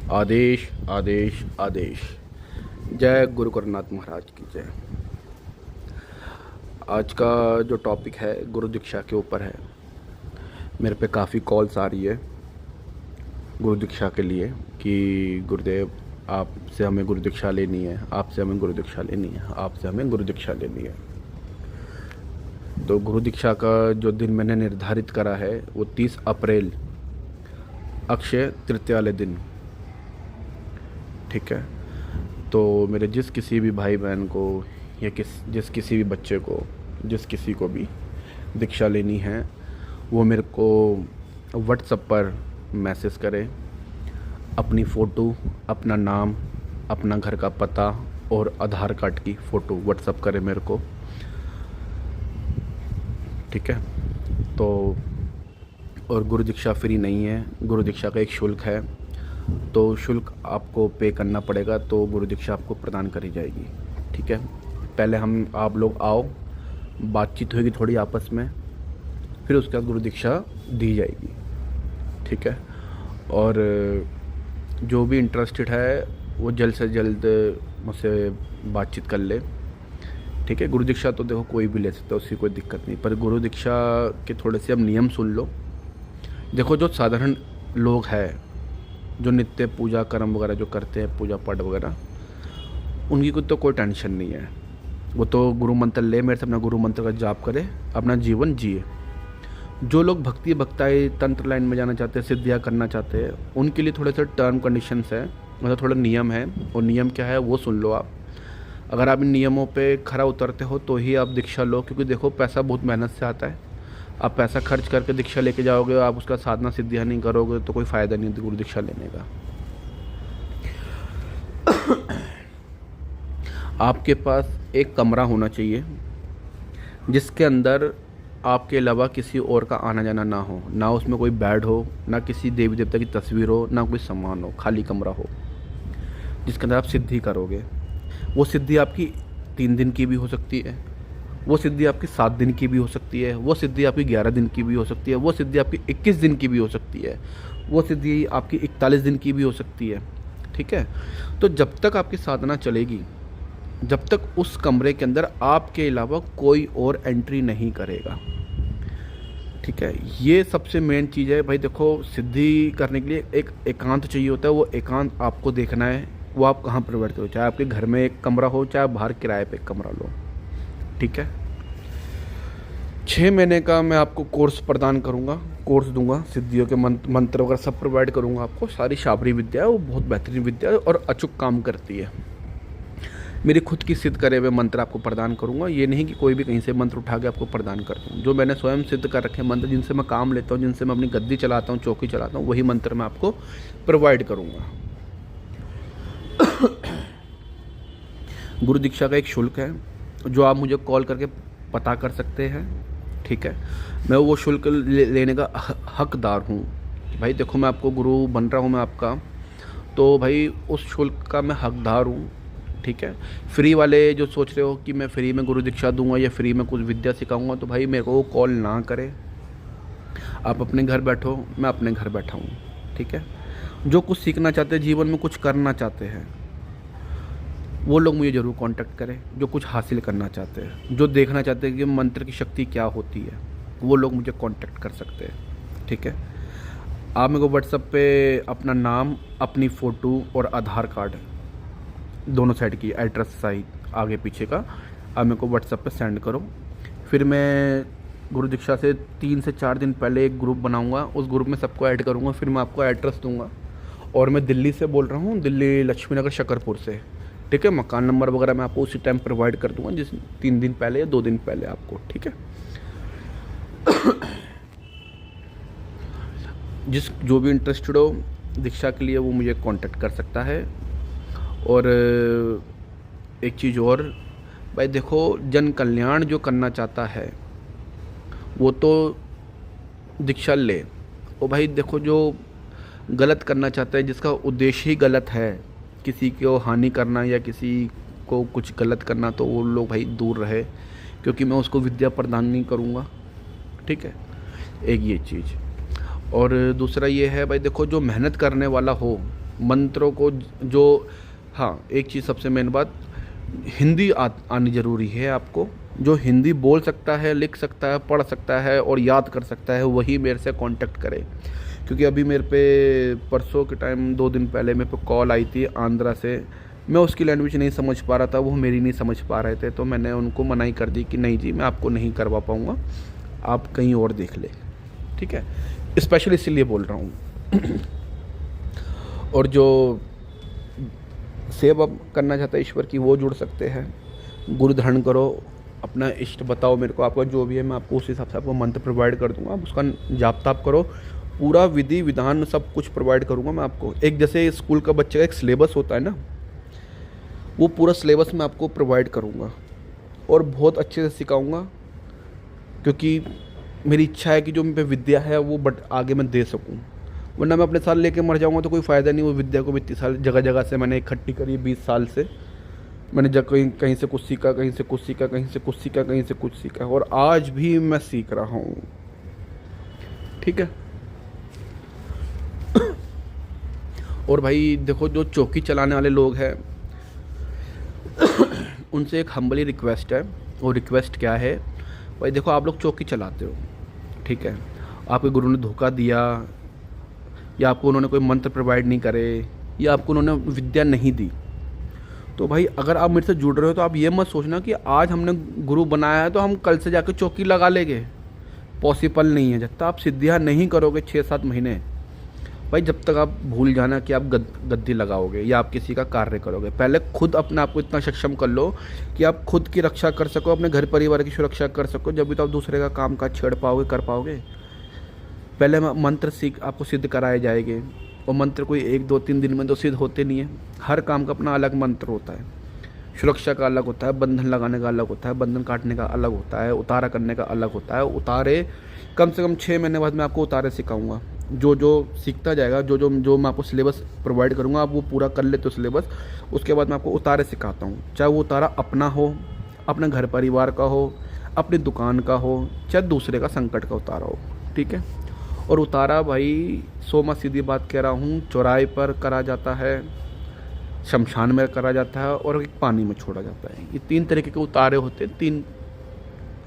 आदेश आदेश आदेश। जय गुरु करनाथ महाराज की जय। आज का जो टॉपिक है गुरु दीक्षा के ऊपर है। मेरे पे काफ़ी कॉल्स आ रही है गुरु दीक्षा के लिए कि गुरुदेव आपसे हमें गुरु दीक्षा लेनी है, आपसे हमें गुरु दीक्षा लेनी है, आपसे हमें गुरु दीक्षा लेनी है। तो गुरु दीक्षा का जो दिन मैंने निर्धारित करा है वो 30 अप्रैल अक्षय तृतीया वाले दिन, ठीक है। तो मेरे जिस किसी भी भाई बहन को या जिस किसी भी बच्चे को, जिस किसी को भी दीक्षा लेनी है वो मेरे को व्हाट्सएप पर मैसेज करे। अपनी फ़ोटो, अपना नाम, अपना घर का पता और आधार कार्ड की फ़ोटो व्हाट्सएप करे मेरे को, ठीक है। तो और गुरु दीक्षा फ्री नहीं है, गुरु दीक्षा का एक शुल्क है। तो शुल्क आपको पे करना पड़ेगा तो गुरु दीक्षा आपको प्रदान करी जाएगी, ठीक है। पहले आप लोग आओ, बातचीत होगी थोड़ी आपस में, फिर उसके बाद गुरु दीक्षा दी जाएगी, ठीक है। और जो भी इंटरेस्टेड है वो जल्द से जल्द मुझसे बातचीत कर ले, ठीक है। गुरु दीक्षा तो देखो कोई भी ले सकता है, उसकी कोई दिक्कत नहीं, पर गुरु दीक्षा के थोड़े से अब नियम सुन लो। देखो जो साधारण लोग हैं जो नित्य पूजा कर्म वगैरह जो करते हैं, पूजा पाठ वगैरह, उनकी तो कोई टेंशन नहीं है। वो तो गुरु मंत्र ले मेरे से, अपना गुरु मंत्र का जाप करे, अपना जीवन जिए। जो लोग भक्ति भक्ताई तंत्र लाइन में जाना चाहते हैं, सिद्धियाँ करना चाहते हैं, उनके लिए थोड़े से टर्म कंडीशंस है, मतलब थोड़ा नियम है। और नियम क्या है वो सुन लो आप। अगर आप इन नियमों पे खरा उतरते हो तो ही आप दीक्षा लो, क्योंकि देखो पैसा बहुत मेहनत से आता है। आप पैसा खर्च करके दीक्षा लेके जाओगे, आप उसका साधना सिद्धियाँ नहीं करोगे तो कोई फ़ायदा नहीं गुरु दीक्षा लेने का। आपके पास एक कमरा होना चाहिए जिसके अंदर आपके अलावा किसी और का आना जाना ना हो, ना उसमें कोई बेड हो, ना किसी देवी देवता की तस्वीर हो, ना कोई सामान हो, खाली कमरा हो जिसके अंदर आप सिद्धि करोगे। वो सिद्धि आपकी 3 दिन की भी हो सकती है, वो सिद्धि आपकी 7 दिन की भी हो सकती है, वो सिद्धि आपकी 11 दिन की भी हो सकती है, वो सिद्धि आपकी 21 दिन की भी हो सकती है, वो सिद्धि आपकी 41 दिन की भी हो सकती है, ठीक है। तो जब तक आपकी साधना चलेगी, जब तक उस कमरे के अंदर आपके अलावा कोई और एंट्री नहीं करेगा, ठीक है। ये सबसे मेन चीज़ है भाई। देखो सिद्धि करने के लिए एक एकांत चाहिए होता है, वो एकांत आपको देखना है वो आप कहाँ प्रोवाइड करो, चाहे आपके घर में एक कमरा हो, चाहे आप बाहर किराए पे एक कमरा लो, ठीक है। 6 महीने का मैं आपको कोर्स प्रदान करूँगा, कोर्स दूंगा, सिद्धियों के मंत्र वगैरह सब प्रोवाइड करूँगा आपको। सारी शाबरी विद्या है, वो बहुत बेहतरीन विद्या है और अचूक काम करती है। मेरी खुद की सिद्ध करे हुए मंत्र आपको प्रदान करूँगा, ये नहीं कि कोई भी कहीं से मंत्र उठा के आपको प्रदान कर दूँ। जो मैंने स्वयं सिद्ध कर रखे मंत्र, जिनसे मैं काम लेता हूँ, जिनसे मैं अपनी गद्दी चलाता हूँ, चौकी चलाता हूँ, वही मंत्र मैं आपको प्रोवाइड करूँगा। गुरु दीक्षा का एक शुल्क है जो आप मुझे कॉल करके पता कर सकते हैं, ठीक है। मैं वो शुल्क लेने का हकदार हूँ कि भाई देखो मैं आपको गुरु बन रहा हूँ मैं आपका, तो भाई उस शुल्क का मैं हकदार हूँ, ठीक है। फ्री वाले जो सोच रहे हो कि मैं फ्री में गुरु दीक्षा दूंगा या फ्री में कुछ विद्या सिखाऊंगा, तो भाई मेरे को वो कॉल ना करें। आप अपने घर बैठो, मैं अपने घर बैठा हूँ, ठीक है। जो कुछ सीखना चाहते हैं, जीवन में कुछ करना चाहते हैं, वो लोग मुझे ज़रूर कांटेक्ट करें। जो कुछ हासिल करना चाहते हैं, जो देखना चाहते हैं कि मंत्र की शक्ति क्या होती है, वो लोग मुझे कांटेक्ट कर सकते हैं, ठीक है। आप मेरे को व्हाट्सएप पे अपना नाम, अपनी फ़ोटो और आधार कार्ड दोनों साइड की एड्रेस सहित आगे पीछे का आप मेरे को व्हाट्सएप पे सेंड करो। फिर मैं गुरु दीक्षा से 3 से 4 दिन पहले एक ग्रुप बनाऊंगा, उस ग्रुप में सबको ऐड करूंगा, फिर मैं आपको एड्रेस दूंगा। और मैं दिल्ली से बोल रहा हूँ, दिल्ली लक्ष्मी नगर शकरपुर से, ठीक है। मकान नंबर वगैरह मैं आपको उसी टाइम प्रोवाइड कर दूंगा, जिस 3 दिन पहले या 2 दिन पहले आपको, ठीक है। जो भी इंटरेस्टेड हो दीक्षा के लिए वो मुझे कांटेक्ट कर सकता है। और एक चीज़ और भाई, देखो जन कल्याण जो करना चाहता है वो तो दीक्षा ले। और भाई देखो जो गलत करना चाहता है, जिसका उद्देश्य ही गलत है, किसी को हानि करना या किसी को कुछ गलत करना, तो वो लोग भाई दूर रहे, क्योंकि मैं उसको विद्या प्रदान नहीं करूँगा, ठीक है। एक ये चीज़। और दूसरा ये है भाई, देखो जो मेहनत करने वाला हो मंत्रों को जो, हाँ एक चीज़ सबसे मेन बात, हिंदी आनी ज़रूरी है आपको। जो हिंदी बोल सकता है, लिख सकता है, पढ़ सकता है और याद कर सकता है, वही मेरे से कांटेक्ट करे। क्योंकि अभी मेरे पे परसों के टाइम 2 दिन पहले मेरे पे कॉल आई थी आंध्रा से। मैं उसकी लैंग्वेज नहीं समझ पा रहा था, वो मेरी नहीं समझ पा रहे थे, तो मैंने उनको मनाही कर दी कि नहीं जी मैं आपको नहीं करवा पाऊँगा, आप कहीं और देख ले, ठीक है। स्पेशली इसीलिए बोल रहा हूँ। और जो सेवा करना चाहता है ईश्वर की, वो जुड़ सकते हैं। गुरु धारण करो, अपना इष्ट बताओ मेरे को, आपका जो भी है मैं आपको उस हिसाब से आपको मंत्र प्रोवाइड कर दूंगा। आप उसका जाप ताप करो, पूरा विधि विधान सब कुछ प्रोवाइड करूंगा मैं आपको। एक जैसे स्कूल का बच्चे का एक सिलेबस होता है ना, वो पूरा सिलेबस मैं आपको प्रोवाइड करूंगा और बहुत अच्छे से सिखाऊंगा। क्योंकि मेरी इच्छा है कि जो मेरे पे विद्या है वो बट आगे मैं दे सकूं, वरना मैं अपने साल लेके मर जाऊंगा तो कोई फ़ायदा नहीं। वो विद्या को भी इतनी साल जगह जगह से मैंने इकट्ठी करी, 20 साल से मैंने जब कहीं से कुछ सीखा, कहीं से कुछ सीखा, कहीं से कुछ सीखा, कहीं से कुछ सीखा, और आज भी मैं सीख रहा हूँ, ठीक है। और भाई देखो, जो चौकी चलाने वाले लोग हैं उनसे एक हम्बली रिक्वेस्ट है। वो रिक्वेस्ट क्या है भाई, देखो आप लोग चौकी चलाते हो, ठीक है, आपके गुरु ने धोखा दिया, या आपको उन्होंने कोई मंत्र प्रोवाइड नहीं करे, या आपको उन्होंने विद्या नहीं दी, तो भाई अगर आप मेरे से जुड़ रहे हो तो आप ये मत सोचना कि आज हमने गुरु बनाया है तो हम कल से जाकर चौकी लगा लेंगे। पॉसिबल नहीं है। जब तक आप सिद्धियाँ नहीं करोगे 6-7 महीने, भाई जब तक आप भूल जाना कि आप गद्दी लगाओगे या आप किसी का कार्य करोगे। पहले खुद अपने आप को इतना सक्षम कर लो कि आप खुद की रक्षा कर सको, अपने घर परिवार की सुरक्षा कर सको, जब भी तो आप दूसरे का काम काज छेड़ पाओगे, कर पाओगे। पहले मंत्र सीख आपको सिद्ध कराए जाएंगे, और मंत्र कोई 1-2-3 दिन में तो सिद्ध होते नहीं है। हर काम का अपना अलग मंत्र होता है। सुरक्षा का अलग होता है, बंधन लगाने का अलग होता है, बंधन काटने का अलग होता है, उतारा करने का अलग होता है। उतारे कम से कम 6 महीने बाद मैं आपको उतारे सिखाऊंगा। जो जो सीखता जाएगा, जो मैं आपको सिलेबस प्रोवाइड करूंगा, आप वो पूरा कर लेते हो सिलेबस, उसके बाद मैं आपको उतारे सिखाता हूँ। चाहे वो उतारा अपना हो, अपने घर परिवार का हो, अपनी दुकान का हो, चाहे दूसरे का संकट का उतारा हो, ठीक है। और उतारा भाई 100 सीधी बात कह रहा हूँ, चौराहे पर करा जाता है, शमशान में करा जाता है, और एक पानी में छोड़ा जाता है। ये 3 तरीके के उतारे होते हैं 3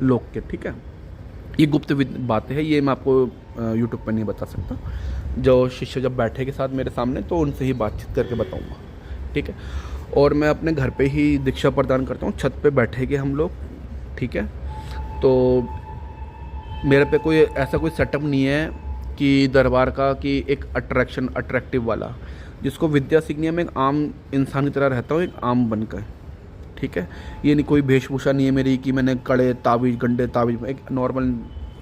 लोग के, ठीक है। ये गुप्त बातें हैं, ये मैं आपको यूट्यूब पर नहीं बता सकता। जो शिष्य जब बैठेंगे साथ मेरे सामने तो उनसे ही बातचीत करके बताऊंगा, ठीक है। और मैं अपने घर पे ही दीक्षा प्रदान करता हूँ, छत पे बैठेंगे हम लोग, ठीक है। तो मेरे पे कोई ऐसा कोई सेटअप नहीं है कि दरबार का, कि एक अट्रैक्टिव वाला। जिसको विद्या सीखनी है, मैं एक आम इंसान की तरह रहता हूँ, एक आम बनकर, ठीक है। ये नहीं कोई वेशभूषा नहीं है मेरी कि मैंने कड़े ताबीज़, गंडे ताबीज़, एक नॉर्मल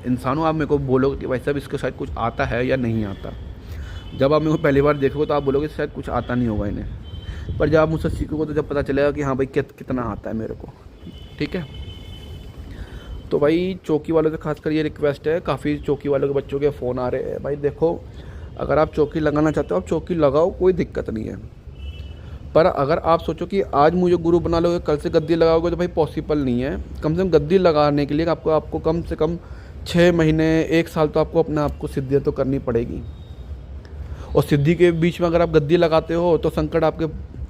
इंसान हूँ। आप मेरे को बोलोगे कि भाई साहब इसको शायद कुछ आता है या नहीं आता। जब आप मेरे को पहली बार देखोगे तो आप बोलोगे शायद कुछ आता नहीं होगा इन्हें, पर जब आप मुझसे सीखोगे तो जब पता चलेगा कि हाँ भाई कितना आता है मेरे को, ठीक है। तो भाई चौकी वालों से खासकर ये रिक्वेस्ट है, काफ़ी चौकी वालों के बच्चों के फ़ोन आ रहे हैं। भाई देखो, अगर आप चौकी लगाना चाहते हो आप चौकी लगाओ, कोई दिक्कत नहीं है। पर अगर आप सोचो कि आज मुझे गुरु बना लोगे, कल से गद्दी लगाओगे, तो भाई पॉसिबल नहीं है। कम से कम गद्दी लगाने के लिए आपको कम से कम 6 महीने 1 साल तो आपको अपने आप को सिद्धियाँ तो करनी पड़ेगी। और सिद्धि के बीच में अगर आप गद्दी लगाते हो तो संकट आपके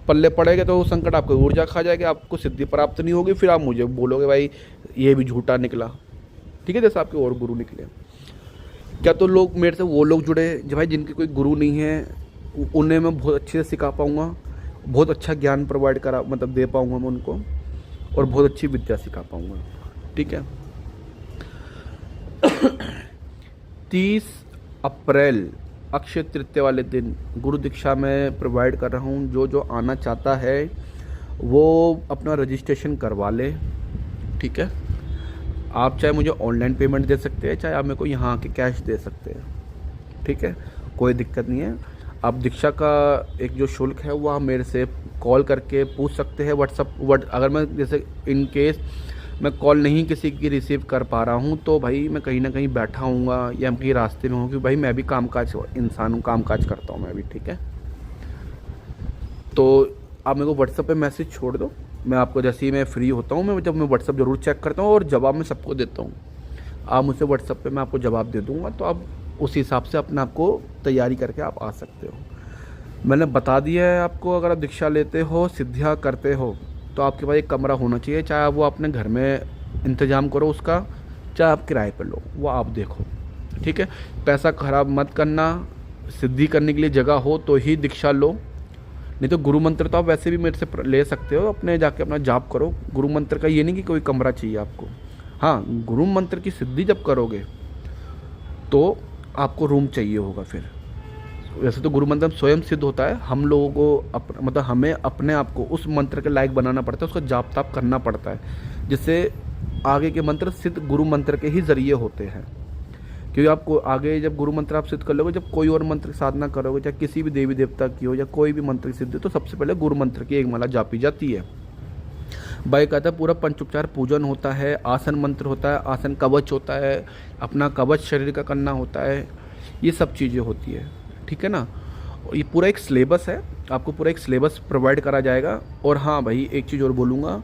पल्ले पड़ेगा, तो वो संकट आपको ऊर्जा खा जाएगी, आपको सिद्धि प्राप्त नहीं होगी। फिर आप मुझे बोलोगे भाई ये भी झूठा निकला, ठीक है, जैसे आपके और गुरु निकले। क्या तो लोग मेरे से वो लोग जुड़े जो भाई जिनके कोई गुरु नहीं है, उन्हें मैं बहुत अच्छे से सिखा पाऊँगा, बहुत अच्छा ज्ञान प्रोवाइड करा मतलब दे पाऊँगा मैं उनको, और बहुत अच्छी विद्या सिखा पाऊँगा, ठीक है। 30 अप्रैल अक्षय तृतीया वाले दिन गुरु दीक्षा में प्रोवाइड कर रहा हूँ। जो आना चाहता है वो अपना रजिस्ट्रेशन करवा ले, ठीक है। आप चाहे मुझे ऑनलाइन पेमेंट दे सकते हैं, चाहे आप मेरे को यहाँ आके कैश दे सकते हैं, ठीक है, कोई दिक्कत नहीं है। आप दीक्षा का एक जो शुल्क है वो आप मेरे से कॉल करके पूछ सकते हैं। अगर मैं जैसे इन केस मैं कॉल नहीं किसी की रिसीव कर पा रहा हूँ तो भाई मैं कहीं ना कहीं बैठा हूँगा या कहीं रास्ते में हूँ, क्योंकि भाई मैं भी कामकाज इंसान हूँ, कामकाज करता हूँ मैं भी, ठीक है। तो आप मेरे को व्हाट्सएप पे मैसेज छोड़ दो, मैं आपको जैसे ही मैं फ्री होता हूँ, मैं व्हाट्सएप ज़रूर चेक करता हूँ और जवाब मैं सबको देता हूँ। आप मुझसे व्हाट्सएप पे मैं आपको जवाब दे दूँगा, तो आप उस हिसाब से अपने आप को तैयारी करके आप आ सकते हो। मैंने बता दिया है आपको, अगर आप दीक्षा लेते हो, सिद्धियाँ करते हो, तो आपके पास एक कमरा होना चाहिए। चाहे आप वो अपने घर में इंतज़ाम करो उसका, चाहे आप किराए पर लो, वो आप देखो। ठीक है, पैसा खराब मत करना। सिद्धि करने के लिए जगह हो तो ही दीक्षा लो, नहीं तो गुरु मंत्र तो आप वैसे भी मेरे से ले सकते हो, अपने जाके अपना जाप करो। गुरु मंत्र का ये नहीं कि कोई कमरा चाहिए आपको। हाँ, गुरु मंत्र की सिद्धि जब करोगे तो आपको रूम चाहिए होगा। फिर वैसे तो गुरु मंत्र स्वयं सिद्ध होता है, हम लोगों को मतलब हमें अपने आप को उस मंत्र के लायक बनाना पड़ता है, उसका जाप ताप करना पड़ता है, जिससे आगे के मंत्र सिद्ध गुरु मंत्र के ही ज़रिए होते हैं। क्योंकि आपको आगे जब गुरु मंत्र आप सिद्ध कर लोगे, जब कोई और मंत्र की साधना करोगे, चाहे किसी भी देवी देवता की हो या कोई भी मंत्र की सिद्धि, तो सबसे पहले गुरु मंत्र की एक माला जापी जाती है। बाकायदा पूरा पंचोपचार पूजन होता है, आसन मंत्र होता है, आसन कवच होता है, अपना कवच शरीर का करना होता है, ये सब चीज़ें होती है। ठीक है ना। और ये पूरा एक सिलेबस है, आपको पूरा एक सिलेबस प्रोवाइड करा जाएगा। और हाँ भाई, एक चीज़ और बोलूँगा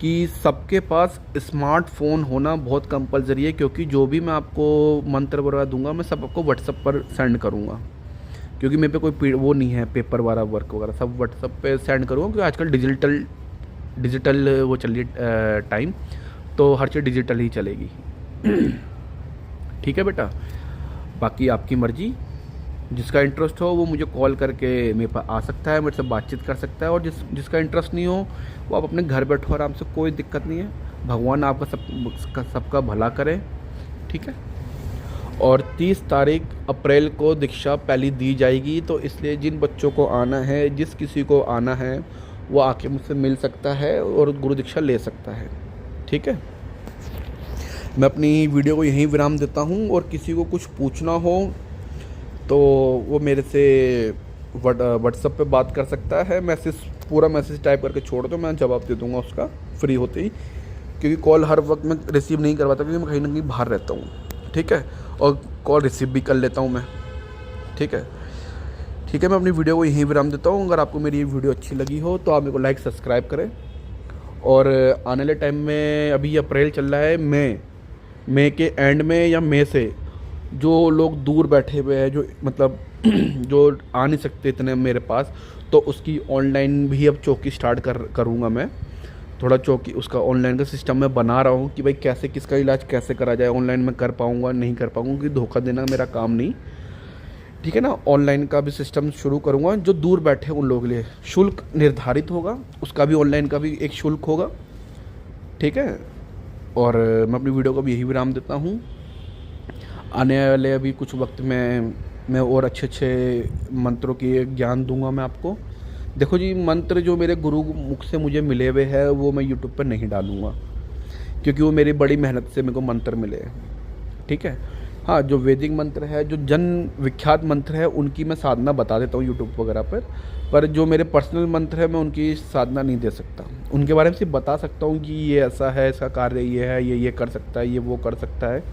कि सबके पास स्मार्टफोन होना बहुत कंपलसरी है, क्योंकि जो भी मैं आपको मंत्र वगैरह दूंगा मैं सब आपको व्हाट्सअप पर सेंड करूँगा। क्योंकि मेरे पे कोई वो नहीं है पेपर वाला वर्क वगैरह, सब व्हाट्सअप पे सेंड करूँगा, क्योंकि आजकल डिजिटल वो चल रही है टाइम, तो हर चीज़ डिजिटल ही चलेगी। ठीक है बेटा, बाकी आपकी मर्ज़ी। जिसका इंटरेस्ट हो वो मुझे कॉल करके मेरे पास आ सकता है, मेरे से बातचीत कर सकता है। और जिसका इंटरेस्ट नहीं हो वो आप अपने घर बैठो आराम से, कोई दिक्कत नहीं है। भगवान आपका सबका भला करे। ठीक है। और 30 तारीख अप्रैल को दीक्षा पहली दी जाएगी, तो इसलिए जिन बच्चों को आना है, जिस किसी को आना है, वो आके मुझसे मिल सकता है और गुरु दीक्षा ले सकता है। ठीक है। मैं अपनी वीडियो को यहीं विराम देता हूँ, और किसी को कुछ पूछना हो तो वो मेरे से व्हाट्सएप पे बात कर सकता है। पूरा मैसेज टाइप करके छोड़ दो, मैं जवाब दे दूंगा उसका फ्री होते ही, क्योंकि कॉल हर वक्त मैं रिसीव नहीं करवाता, क्योंकि मैं कहीं ना कहीं बाहर रहता हूँ। ठीक है। और कॉल रिसीव भी कर लेता हूँ मैं। ठीक है। ठीक है, मैं अपनी वीडियो को यहीं विराम देता हूँ। अगर आपको मेरी ये वीडियो अच्छी लगी हो तो आप मेरे को लाइक सब्सक्राइब करें। और आने वाले टाइम में, अभी अप्रैल चल रहा है, मई के एंड में या मई से जो लोग दूर बैठे हुए हैं, जो मतलब जो आ नहीं सकते इतने मेरे पास, तो उसकी ऑनलाइन भी अब चौकी स्टार्ट करूँगा मैं। थोड़ा चौकी उसका ऑनलाइन का सिस्टम मैं बना रहा हूँ कि भाई कैसे किसका इलाज कैसे करा जाए, ऑनलाइन में कर पाऊँगा नहीं कर पाऊँगा, क्योंकि धोखा देना मेरा काम नहीं। ठीक है ना। ऑनलाइन का भी सिस्टम शुरू करूँगा, जो दूर बैठे उन लोगों के लिए शुल्क निर्धारित होगा, उसका भी ऑनलाइन का भी एक शुल्क होगा। ठीक है। और मैं अपनी वीडियो को भी यही विराम देता हूँ। आने वाले अभी कुछ वक्त में मैं और अच्छे मंत्रों की ज्ञान दूंगा मैं आपको। देखो जी, मंत्र जो मेरे गुरु मुख से मुझे मिले हुए हैं वो मैं यूट्यूब पर नहीं डालूंगा, क्योंकि वो मेरी बड़ी मेहनत से मेरे को मंत्र मिले हैं। ठीक है। हाँ, जो वैदिक मंत्र है, जो जन विख्यात मंत्र है, उनकी मैं साधना बता देता हूँ यूट्यूब वगैरह पर जो मेरे पर्सनल मंत्र है मैं उनकी साधना नहीं दे सकता। उनके बारे में सिर्फ बता सकता हूँ कि ये ऐसा है, इसका कार्य ये है, ये कर सकता है, ये वो कर सकता है।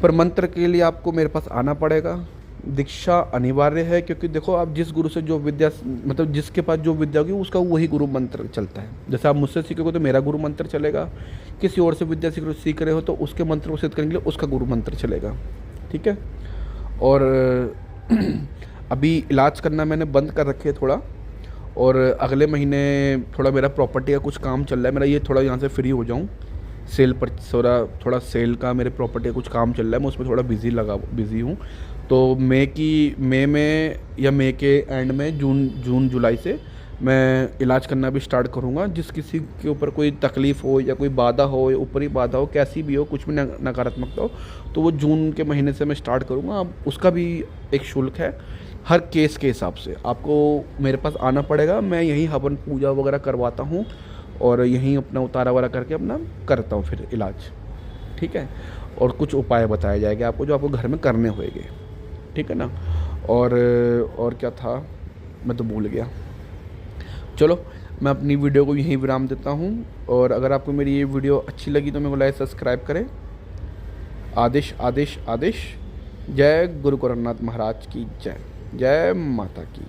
पर मंत्र के लिए आपको मेरे पास आना पड़ेगा। दीक्षा अनिवार्य है, क्योंकि देखो आप जिस गुरु से जो विद्या, मतलब जिसके पास जो विद्या होगी उसका वही गुरु मंत्र चलता है। जैसे आप मुझसे सीखोगे तो मेरा गुरु मंत्र चलेगा, किसी और से विद्या सीख रहे हो तो उसके मंत्र को सिद्ध करने के लिए उसका गुरु मंत्र चलेगा। ठीक है। और अभी इलाज करना मैंने बंद कर रखे है थोड़ा, और अगले महीने थोड़ा मेरा प्रॉपर्टी का कुछ काम चल रहा है, मेरा ये थोड़ा यहाँ से फ्री हो जाऊँ, सेल पर थोड़ा सेल का मेरे प्रॉपर्टी का कुछ काम चल रहा है, मैं उसमें थोड़ा बिज़ी हूँ। तो मई में या मई के एंड में जून जुलाई से मैं इलाज करना भी स्टार्ट करूँगा। जिस किसी के ऊपर कोई तकलीफ़ हो या कोई बाधा हो या ऊपरी बाधा हो, कैसी भी हो, कुछ भी नकारात्मकता हो, तो वो जून के महीने से मैं स्टार्ट करूँगा। अब उसका भी एक शुल्क है, हर केस के हिसाब से आपको मेरे पास आना पड़ेगा। मैं यहीं हवन पूजा वगैरह करवाता हूँ और यहीं अपना उतारा वगैरह करके अपना करता हूँ फिर इलाज। ठीक है। और कुछ उपाय बताए जाएंगे आपको जो आपको घर में करने होंगे। ठीक है ना। और क्या था, मैं तो भूल गया। चलो, मैं अपनी वीडियो को यहीं विराम देता हूँ। और अगर आपको मेरी ये वीडियो अच्छी लगी तो मेरे को लाइक सब्सक्राइब करें। आदेश आदेश आदेश। जय गुरु करनाथ महाराज की जय। जय माता की।